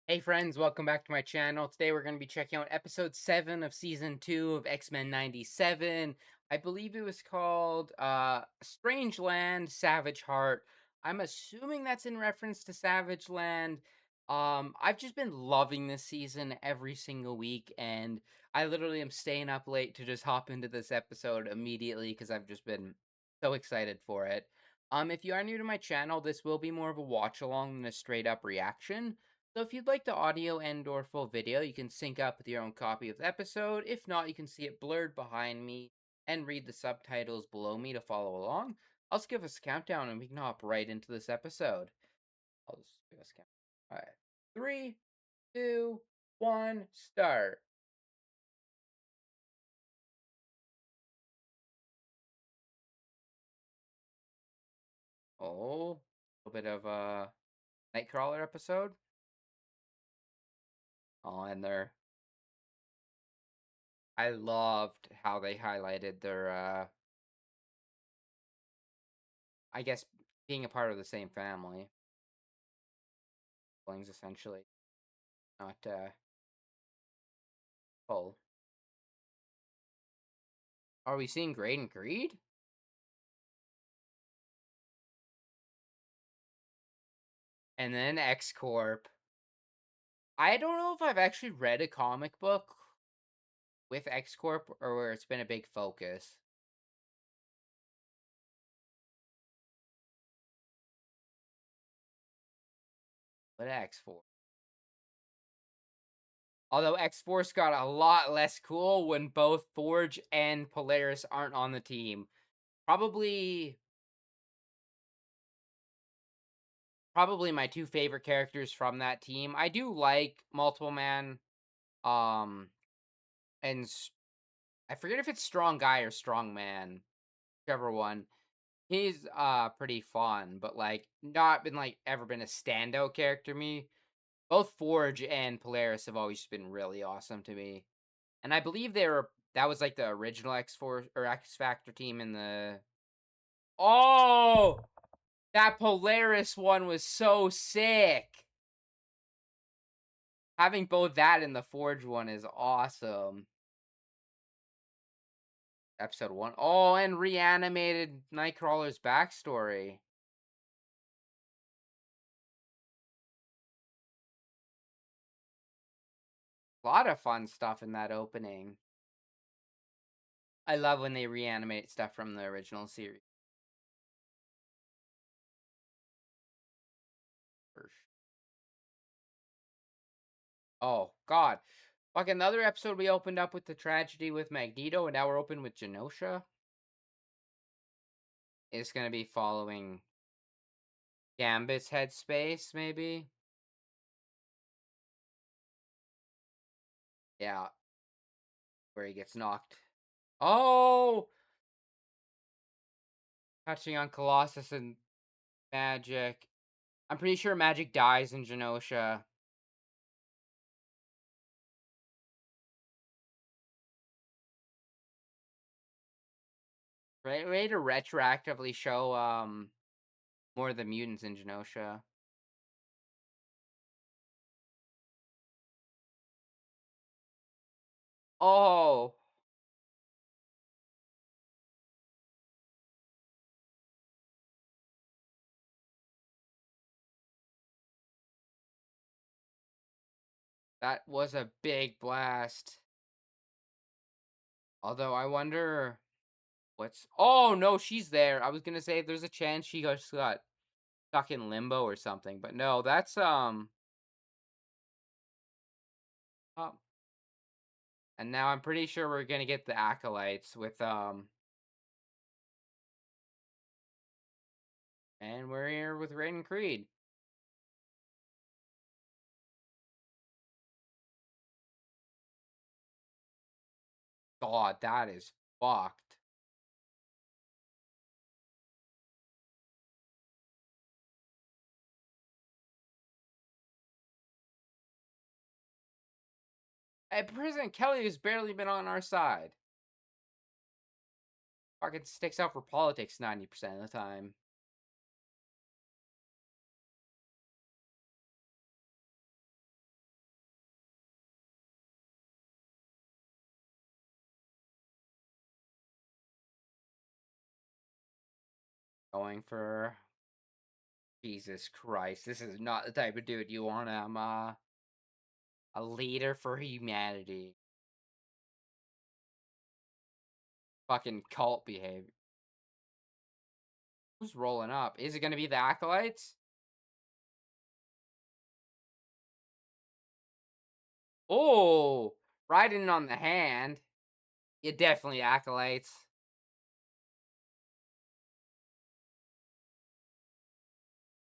Hey friends, welcome back to my channel. Today we're going to be checking out episode 7 of season 2 of X-Men 97. I believe it was called Strange Land, Savage Heart. I'm assuming that's in reference to Savage Land. I've just been loving this season every single week, and I literally am staying up late to just hop into this episode immediately because I've just been so excited for it. If you are new to my channel, this will be more of a watch along than a straight up reaction. So if you'd like the audio and or full video, you can sync up with your own copy of the episode. If not, you can see it blurred behind me and read the subtitles below me to follow along. I'll just give us a countdown and we can hop right into this episode. I'll just give us a count. All right. 3, 2, 1, start. Oh, a little bit of a Nightcrawler episode. Oh, and they're I loved how they highlighted their I guess being a part of the same family. Siblings essentially. Not full. Are we seeing Great and Greed? And then X Corp. I don't know if I've actually read a comic book with X Corp or where it's been a big focus. But X Force. Although X Force got a lot less cool when both Forge and Polaris aren't on the team. Probably probably my two favorite characters from that team. I do like Multiple Man. Um and I forget if it's Strong Guy or Strong Man, whichever one. He's pretty fun, but like not been like ever been a standout character to me. Both Forge and Polaris have always been really awesome to me. And I believe that was like the original X Force or X Factor team in the Oh, that Polaris one was so sick. Having both that and the Forge one is awesome. Episode 1. Oh, and reanimated Nightcrawler's backstory. A lot of fun stuff in that opening. I love when they reanimate stuff from the original series. Oh, God. Like another episode, we opened up with the tragedy with Magneto, and now we're open with Genosha. It's going to be following Gambit's headspace, maybe? Yeah, where he gets knocked. Oh! Touching on Colossus and Magic. I'm pretty sure Magic dies in Genosha. Right, way to retroactively show more of the mutants in Genosha. Oh, that was a big blast. Although I wonder what's Oh no, she's there. I was gonna say there's a chance she just got stuck in limbo or something, but no, that's oh, and now I'm pretty sure we're gonna get the acolytes with and we're here with Raiden Creed. God, that is fucked. And President Kelly has barely been on our side. Fucking sticks out for politics 90% of the time. Going for Jesus Christ. This is not the type of dude you want a leader for humanity. Fucking cult behavior. Who's rolling up? Is it gonna be the acolytes? Oh, riding on the hand. Yeah, definitely acolytes.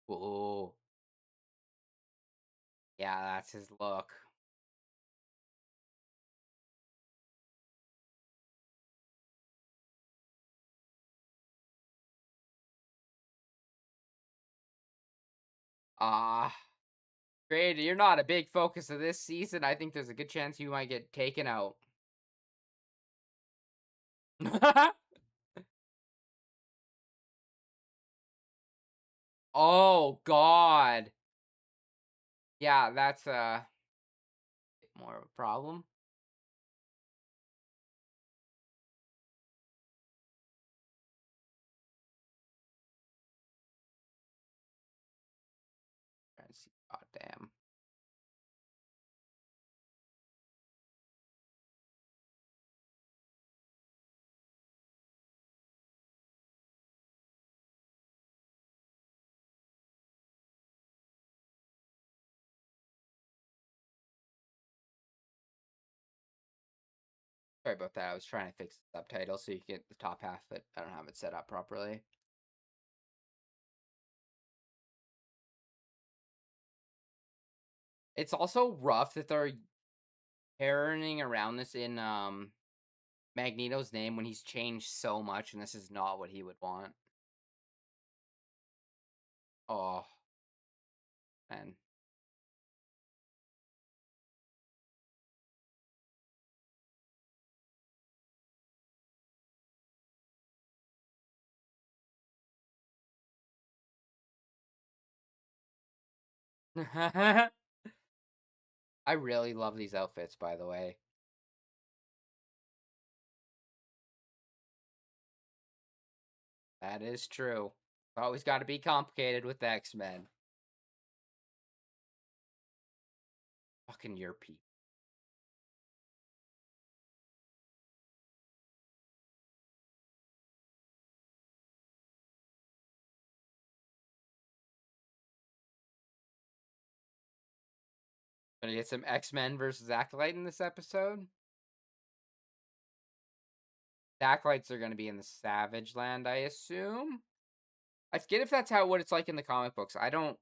Oh, yeah, that's his look. Ah, Creator, you're not a big focus of this season. I think there's a good chance you might get taken out. Oh God. Yeah, that's more of a problem. Trying to see. God damn. Sorry about that. I was trying to fix the subtitle so you get the top half, but I don't have it set up properly. It's also rough that they're carrying around this in Magneto's name when he's changed so much, and this is not what he would want. Oh, man. I really love these outfits, by the way. That is true. Always got to be complicated with the X-Men. Fucking Europe. Gonna get some X-Men versus Acolyte in this episode. The Acolytes are gonna be in the Savage Land, I assume. I forget if that's what it's like in the comic books. I don't.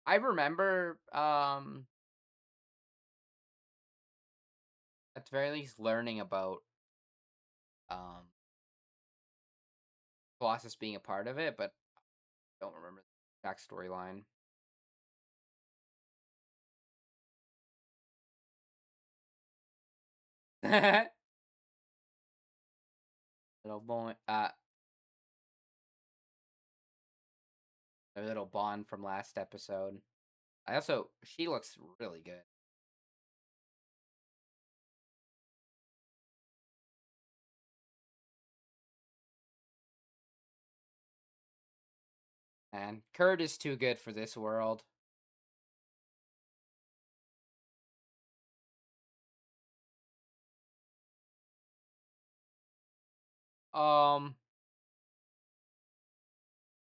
I remember, at the very least, learning about um Colossus being a part of it, but I don't remember the exact storyline. Little boy, their little bond from last episode. She looks really good. And Kurt is too good for this world. Um.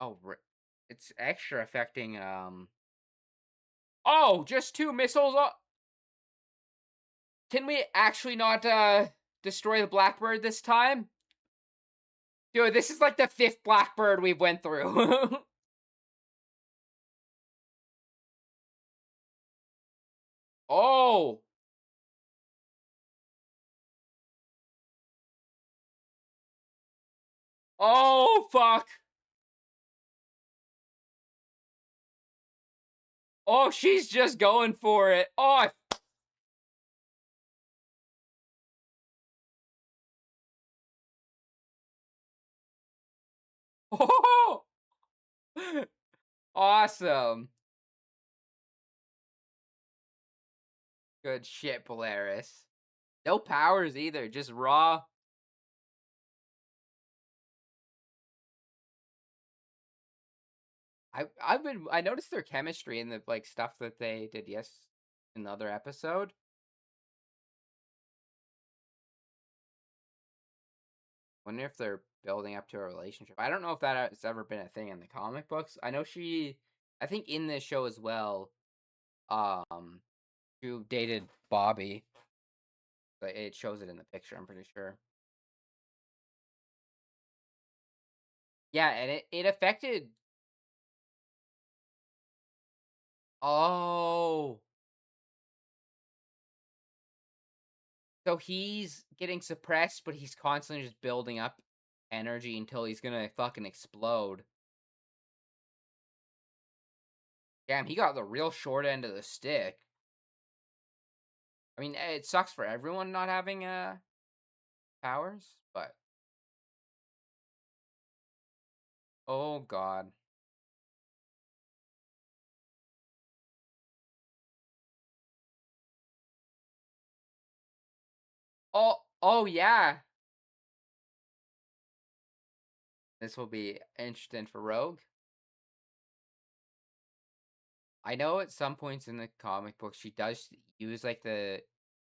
Oh, it's extra affecting. Oh, just two missiles. Can we actually not destroy the Blackbird this time? Dude, this is like the fifth Blackbird we've went through. Oh. Oh, fuck. Oh, she's just going for it. Oh, oh. Awesome. Good shit, Polaris. No powers either, just raw. I noticed their chemistry in the like stuff that they did in the other episode. Wonder if they're building up to a relationship. I don't know if that has ever been a thing in the comic books. I think in this show as well, um, she dated Bobby. But it shows it in the picture, I'm pretty sure. Yeah, and it affected. Oh, so he's getting suppressed, but he's constantly just building up energy until he's gonna fucking explode. Damn, he got the real short end of the stick. I mean, it sucks for everyone not having powers, but oh god. Oh yeah. This will be interesting for Rogue. I know at some points in the comic book she does use like the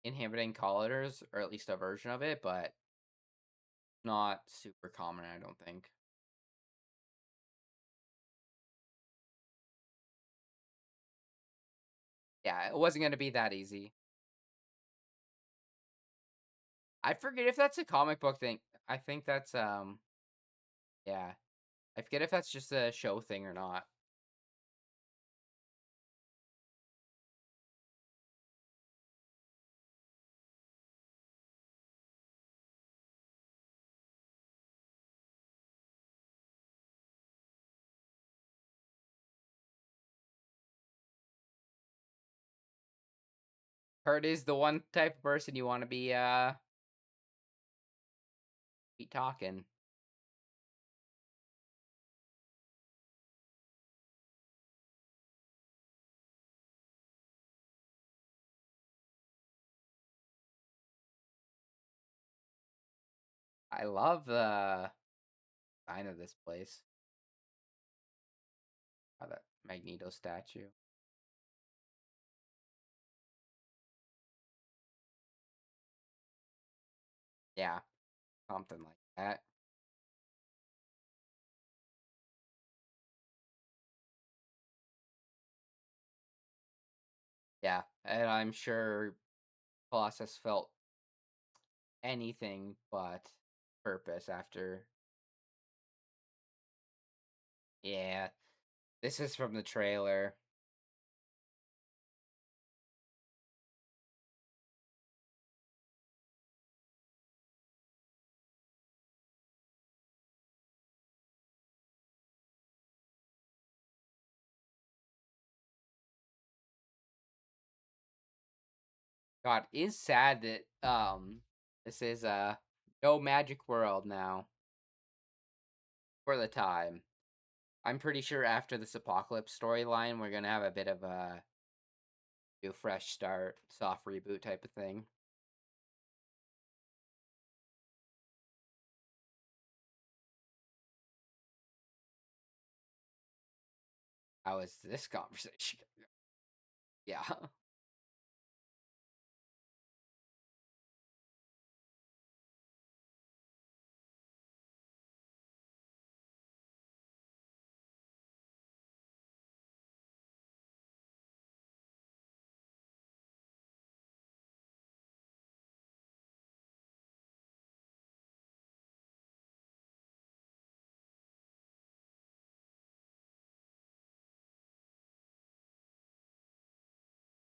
inhibiting collars, or at least a version of it, but not super common, I don't think. Yeah, it wasn't gonna be that easy. I forget if that's a comic book thing. I think that's yeah. I forget if that's just a show thing or not. Kurt is the one type of person you want to be talking. I love the sign of this place. Oh, that Magneto statue. Yeah, something like that. Yeah, and I'm sure Colossus felt anything but purpose after. Yeah, this is from the trailer. God, it's sad that this is no magic world now for the time. I'm pretty sure after this apocalypse storyline, we're gonna have a bit of a new fresh start, soft reboot type of thing. How is this conversation? Yeah.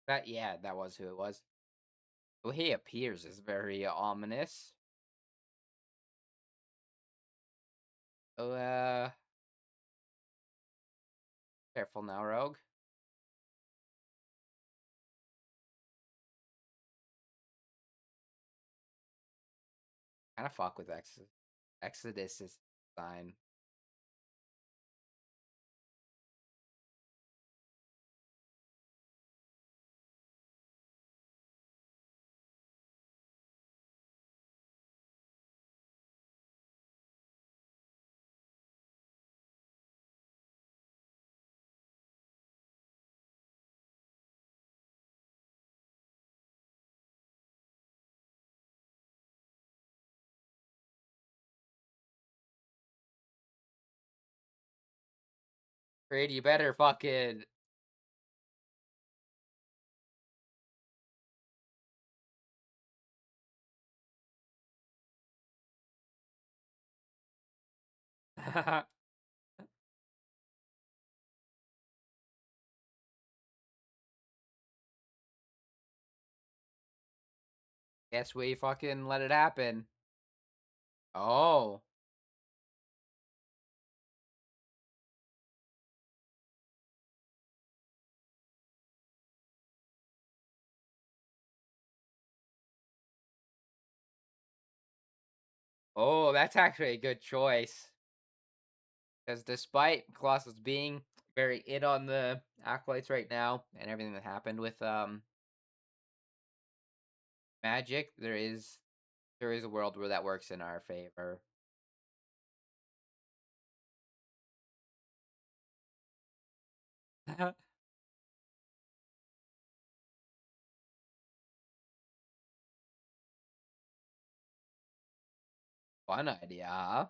That was who it was. The way he appears is very ominous. Oh, careful now, Rogue. Kind of fuck with Exodus is fine. Creed, you better fucking. Guess we fucking let it happen. Oh. Oh, that's actually a good choice. Because despite Colossus being very in on the acolytes right now and everything that happened with magic, there is a world where that works in our favor. Fun idea, huh?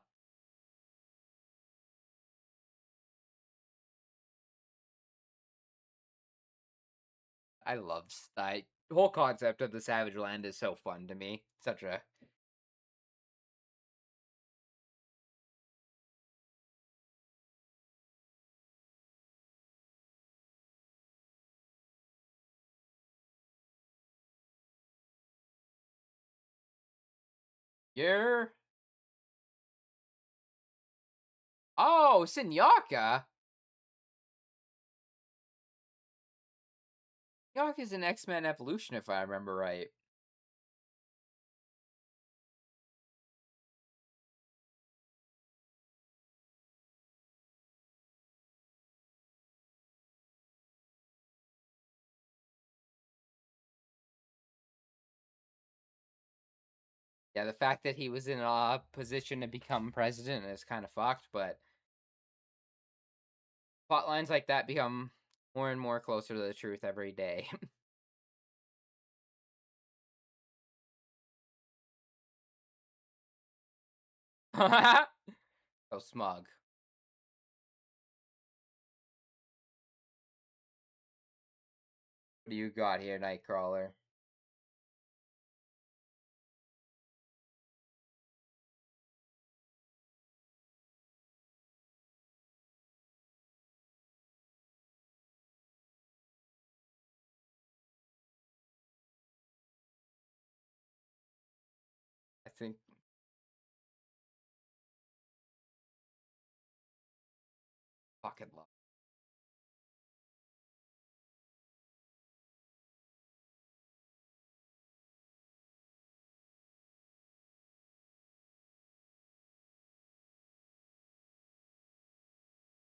I love the whole concept of the Savage Land is so fun to me. Such a you're oh Sinyaka. Sinyaka's an X-Men evolution if I remember right. Yeah, the fact that he was in a position to become president is kind of fucked, but plot lines like that become more and more closer to the truth every day. So smug. What do you got here, Nightcrawler? I think fucking love.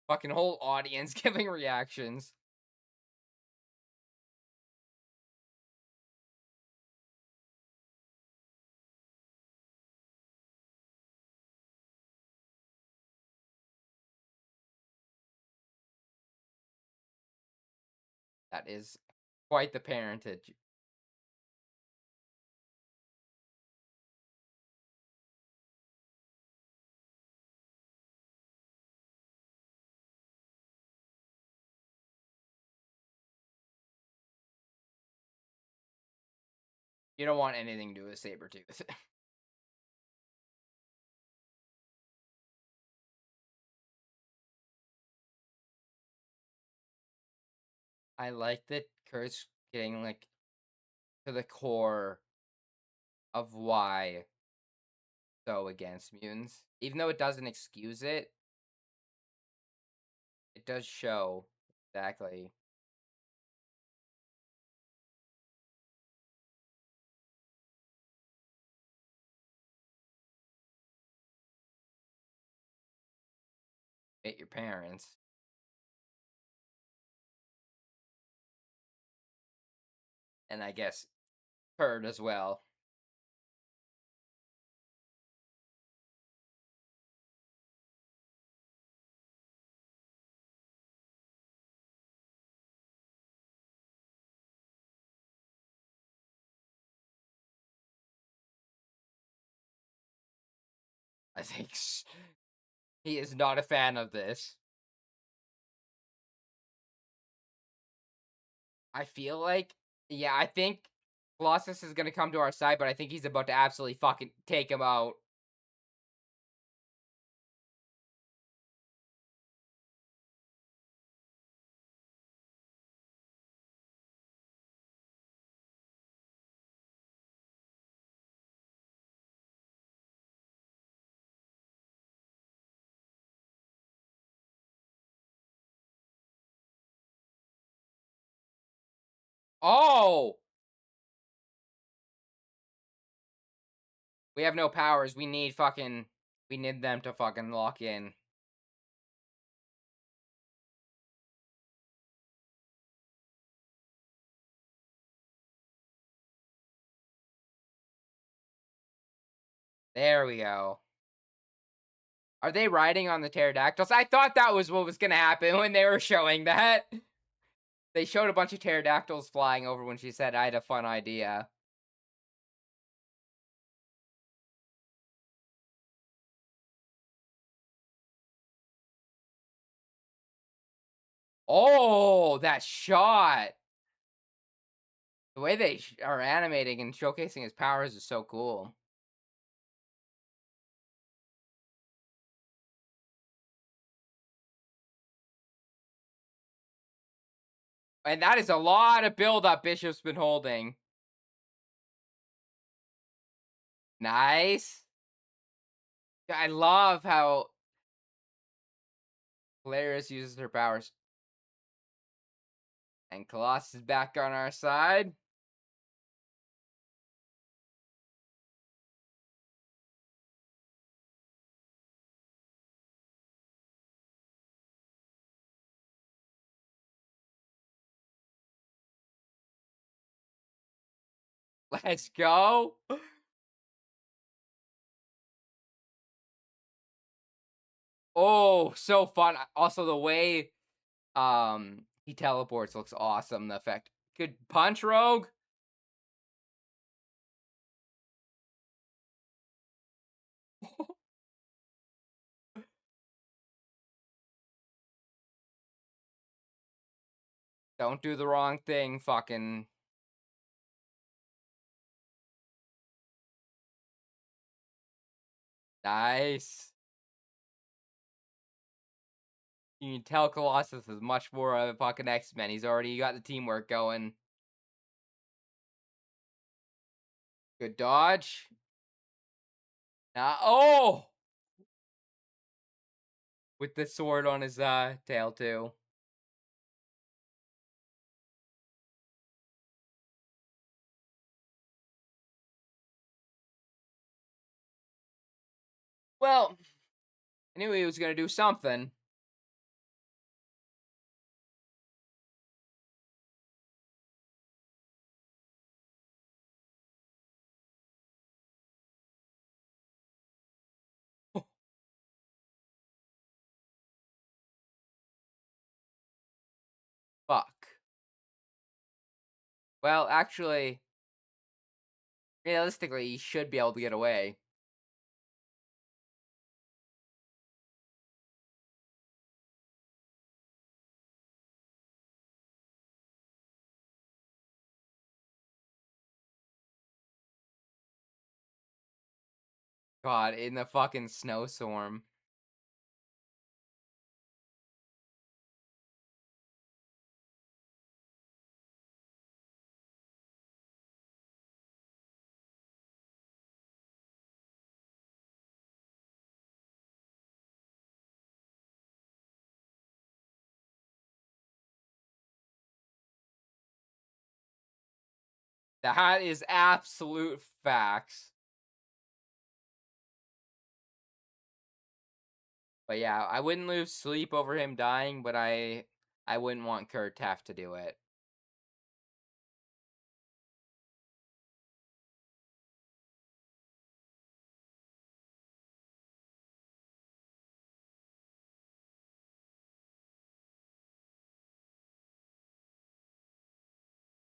Fucking whole audience giving reactions. That is quite the parentage. You don't want anything to do with Sabretooth. I like that Kurt's getting like to the core of why so against mutants. Even though it doesn't excuse it, it does show exactly. Hate your parents. And I guess Kurt as well. I think he is not a fan of this. I feel like, yeah, I think Colossus is gonna come to our side, but I think he's about to absolutely fucking take him out. Oh! We have no powers. We need them to fucking lock in. There we go. Are they riding on the pterodactyls? I thought that was what was gonna happen when they were showing that. They showed a bunch of pterodactyls flying over when she said I had a fun idea. Oh, that shot! The way they are animating and showcasing his powers is so cool. And that is a lot of build up Bishop's been holding. Nice. I love how Polaris uses her powers. And Colossus is back on our side. Let's go. Oh, so fun. Also, the way he teleports looks awesome. The effect. Good punch, Rogue. Don't do the wrong thing, fucking. Nice. You can tell Colossus is much more of a fucking X-Men. He's already got the teamwork going. Good dodge. Oh! With the sword on his tail too. Well, I knew he was gonna do something. Fuck. Well, actually, realistically, he should be able to get away. God, in the fucking snowstorm. That is absolute facts. But yeah, I wouldn't lose sleep over him dying, but I wouldn't want Kurt to have to do it.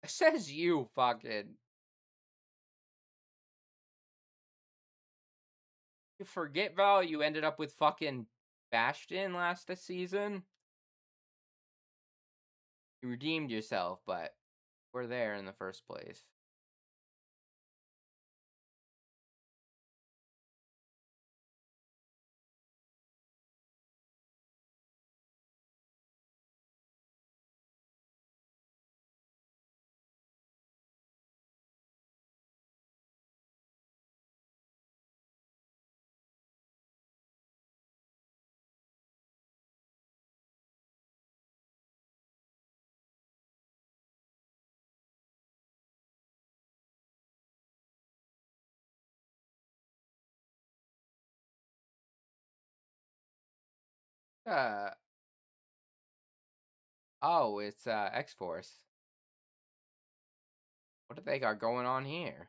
Says you, fucking. You forget, Val, you ended up with fucking Bastion last season. You redeemed yourself, but we're there in the first place. Uh, oh, it's X-Force. What do they got going on here?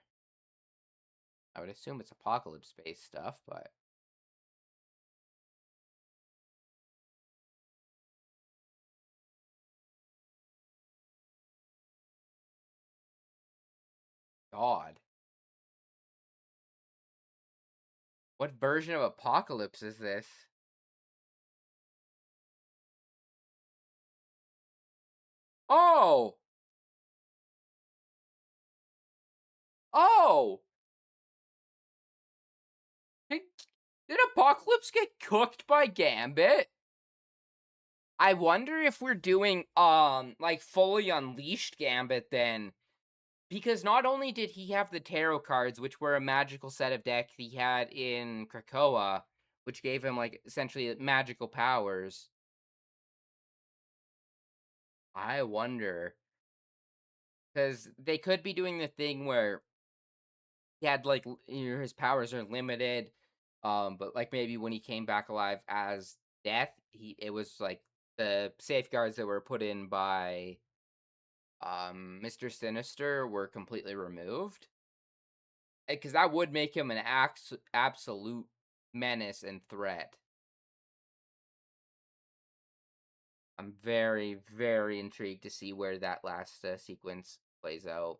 I would assume it's apocalypse space stuff, but God, what version of apocalypse is this? Oh, oh, did, did Apocalypse get cooked by Gambit? I wonder if we're doing like fully unleashed Gambit then. Because not only did he have the tarot cards, which were a magical set of deck he had in Krakoa, which gave him like essentially magical powers. I wonder because they could be doing the thing where he had like his powers are limited, but like maybe when he came back alive as Death, he it was like the safeguards that were put in by Mr. Sinister were completely removed. Because that would make him an absolute menace and threat. I'm very, very intrigued to see where that last sequence plays out.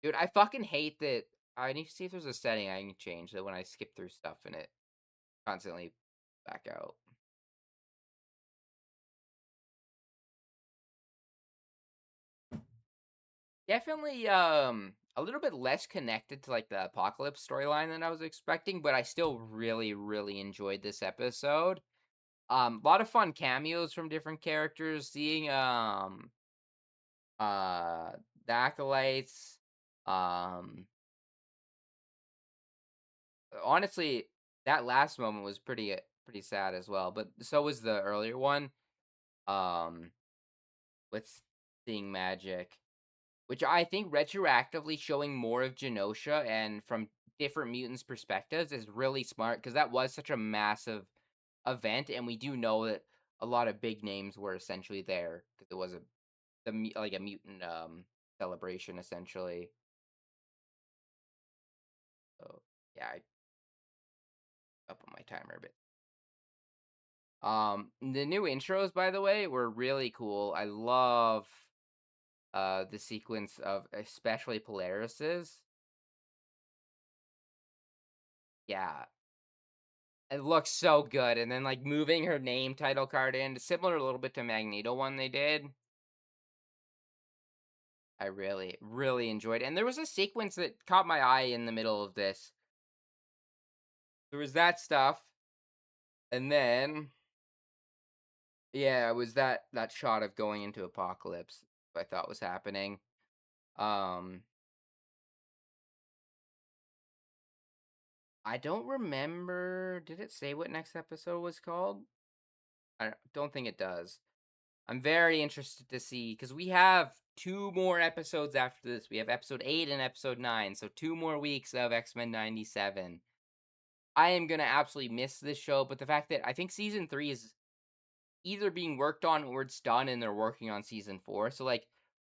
Dude, I fucking hate that. I need to see if there's a setting I can change that when I skip through stuff and it constantly back out. Definitely a little bit less connected to like the apocalypse storyline than I was expecting, but I still really, really enjoyed this episode. A lot of fun cameos from different characters. Seeing uh the acolytes. Um Honestly, that last moment was pretty sad as well. But so was the earlier one. Um with seeing magic. Which I think retroactively showing more of Genosha and from different mutants' perspectives is really smart because that was such a massive event, and we do know that a lot of big names were essentially there because it was like a mutant celebration essentially. So yeah, I up on my timer a bit. The new intros, by the way, were really cool. I love the sequence of especially Polaris's. Yeah, it looks so good, and then, like, moving her name title card in, similar a little bit to Magneto one they did. I really, really enjoyed, and there was a sequence that caught my eye in the middle of this. There was that stuff, and then yeah, it was that shot of going into Apocalypse I thought was happening. Um, I don't remember, did it say what next episode was called? I don't think it does. I'm very interested to see because we have 2 more episodes after this. We have episode 8 and episode 9, so 2 more weeks of X-Men 97. I am gonna absolutely miss this show, but the fact that I think season 3 is either being worked on or it's done and they're working on season 4. So, like,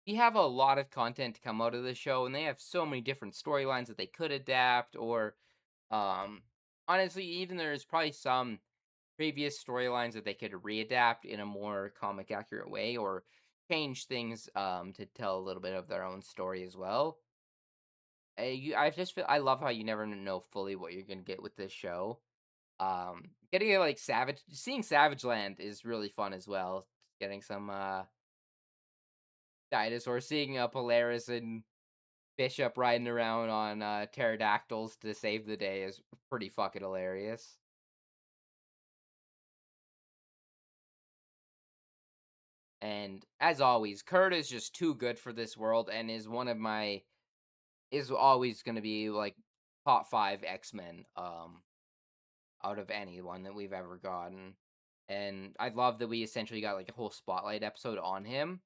we have a lot of content to come out of the show, and they have so many different storylines that they could adapt or, um, honestly, even there's probably some previous storylines that they could readapt in a more comic accurate way or change things to tell a little bit of their own story as well. I just feel I love how you never know fully what you're gonna get with this show. Getting it like seeing Savage Land is really fun as well. Getting some dinosaur. Seeing Polaris and Bishop riding around on pterodactyls to save the day is pretty fucking hilarious. And as always, Kurt is just too good for this world and is one of my is always going to be like top 5 X-Men out of anyone that we've ever gotten. And I love that we essentially got like a whole spotlight episode on him.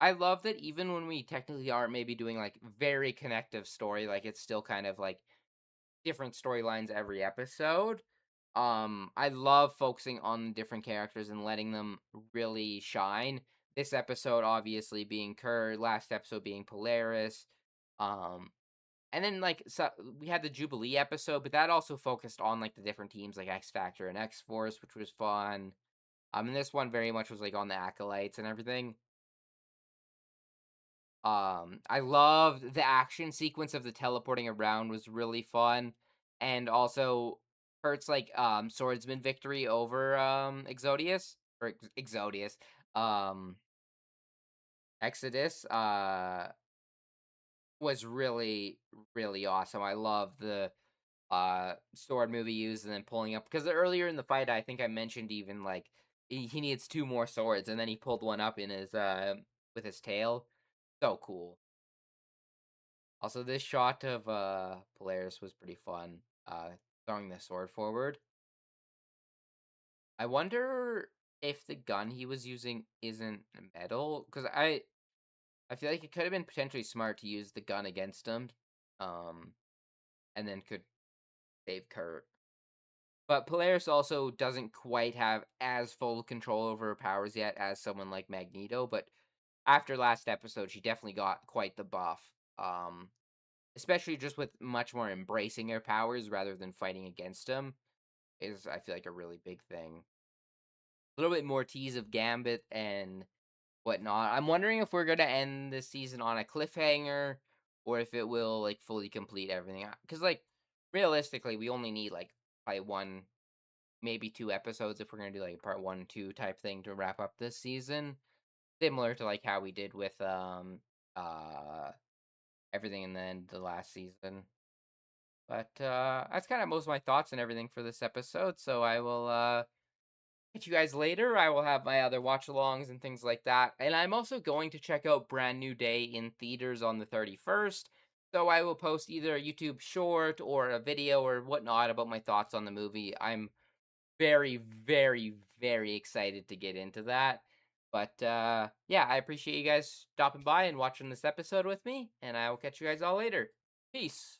I love that even when we technically aren't maybe doing like very connective story, like it's still kind of like different storylines every episode. I love focusing on different characters and letting them really shine. This episode obviously being Kurt, last episode being Polaris. Um and then like so we had the Jubilee episode, but that also focused on like the different teams like X Factor and X Force, which was fun. And this one very much was like on the acolytes and everything. I loved the action sequence of the teleporting around was really fun, and also Kurt's like swordsman victory over Exodius or Exodius, um Exodus was really awesome. I love the sword movie used and then pulling up because earlier in the fight I think I mentioned even like he needs two more swords and then he pulled one up in his with his tail. So cool. Also, this shot of Polaris was pretty fun. Throwing the sword forward. I wonder if the gun he was using isn't metal, because I feel like it could have been potentially smart to use the gun against him, um, and then could save Kurt. But Polaris also doesn't quite have as full control over her powers yet as someone like Magneto. But after last episode, she definitely got quite the buff. Um, Especially just with much more embracing her powers rather than fighting against them is, I feel like, a really big thing. A little bit more tease of Gambit and whatnot. I'm wondering if we're gonna end this season on a cliffhanger or if it will like fully complete everything. Because like realistically, we only need like probably one, maybe two episodes if we're gonna do like part 1, 2 type thing to wrap up this season. Similar to like how we did with uh everything in the end of the last season. But that's kind of most of my thoughts and everything for this episode. So I will catch you guys later. I will have my other watch alongs and things like that. And I'm also going to check out Brand New Day in theaters on the 31st. So I will post either a YouTube short or a video or whatnot about my thoughts on the movie. I'm very excited to get into that. But yeah, I appreciate you guys stopping by and watching this episode with me. And I will catch you guys all later. Peace.